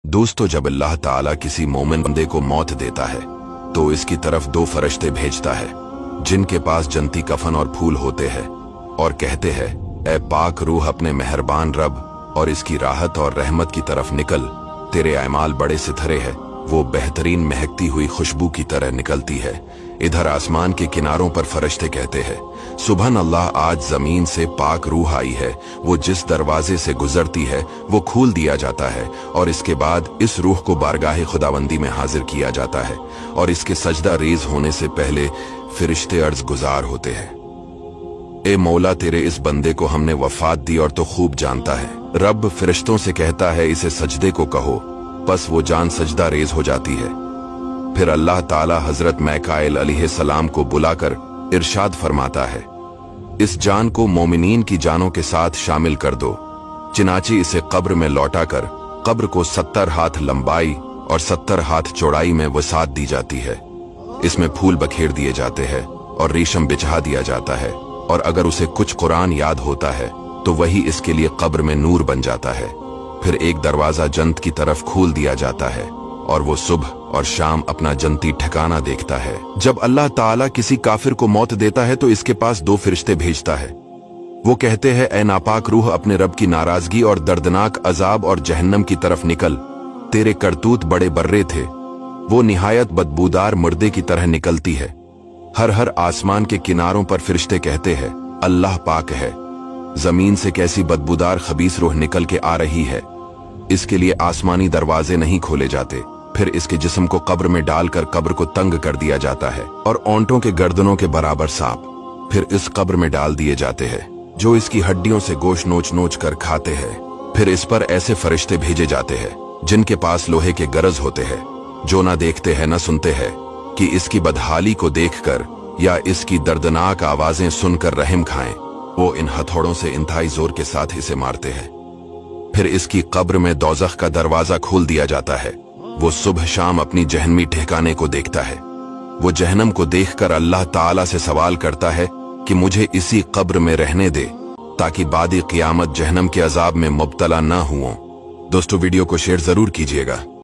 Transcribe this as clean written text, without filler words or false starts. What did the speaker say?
दोस्तों, जब अल्लाह ताला किसी मोमिन बंदे को मौत देता है तो इसकी तरफ दो फरिश्ते भेजता है जिनके पास जन्नती कफन और फूल होते हैं और कहते हैं, ए पाक रूह अपने मेहरबान रब और इसकी राहत और रहमत की तरफ निकल, तेरे अमाल बड़े सिथरे हैं। वो बेहतरीन महकती हुई खुशबू की तरह निकलती है। इधर आसमान के किनारों पर फरिश्ते कहते हैं, सुबहान अल्लाह, आज जमीन से पाक रूह आई है। वो जिस दरवाजे से गुजरती है वो खोल दिया जाता है और इसके बाद इस रूह को बारगाहे खुदाबंदी में हाजिर किया जाता है और इसके सजदा रेज होने से पहले फरिश्ते अर्ज गुजार होते हैं, ए मौला, तेरे इस बंदे को हमने वफात दी और तो खूब जानता है। रब फरिश्तों से कहता है, इसे सजदे को कहो, बस वो जान सजदा रेज हो जाती है। फिर अल्लाह ताला हजरत मैकाइल अलैहिस्सलाम को बुलाकर इरशाद फरमाता है, इस जान को मोमिनीन की जानों के साथ शामिल कर दो। चिनाची इसे कब्र में लौटाकर कब्र को 70 हाथ लंबाई और 70 हाथ चौड़ाई में वसात दी जाती है। इसमें फूल बखेर दिए जाते हैं और रेशम बिछा दिया जाता है और अगर उसे कुछ कुरान याद होता है तो वही इसके लिए कब्र में नूर बन जाता है। फिर एक दरवाजा जन्नत की तरफ खोल दिया जाता है और वो सुबह और शाम अपना जन्नती ठिकाना देखता है। जब अल्लाह ताला किसी काफिर को मौत देता है तो इसके पास दो फरिश्ते भेजता है। वो कहते हैं, ए नापाक रूह, अपने रब की नाराजगी और दर्दनाक अजाब और जहन्नम की तरफ निकल, तेरे करतूत बड़े बर्रे थे। वो निहायत बदबूदार मुर्दे की तरह निकलती है। हर आसमान के किनारों पर फरिश्ते कहते हैं, अल्लाह पाक है, जमीन से कैसी बदबूदार खबीस रूह निकल के आ रही है। इसके लिए आसमानी दरवाजे नहीं खोले जाते। फिर इसके जिस्म को कब्र में डालकर कब्र को तंग कर दिया जाता है और ओंटों के गर्दनों के बराबर सांप फिर इस कब्र में डाल दिए जाते हैं जो इसकी हड्डियों से गोश्त नोच नोच कर खाते हैं। फिर इस पर ऐसे फरिश्ते भेजे जाते हैं जिनके पास लोहे के गरज होते हैं, जो ना देखते हैं न सुनते हैं, कि इसकी बदहाली को देखकर या इसकी दर्दनाक आवाजें सुनकर रहम खाएं। वो इन हथौड़ों से इंतहाई जोर के साथ इसे मारते हैं। फिर इसकी कब्र में दोज़ख का दरवाजा खोल दिया जाता है। वो सुबह शाम अपनी जहन्नमी ठिकाने को देखता है। वो जहन्नम को देखकर अल्लाह ताला से सवाल करता है कि मुझे इसी कब्र में रहने दे ताकि बादी क़ियामत जहन्नम के अजाब में मुब्तला ना हुओं। दोस्तों, वीडियो को शेयर जरूर कीजिएगा।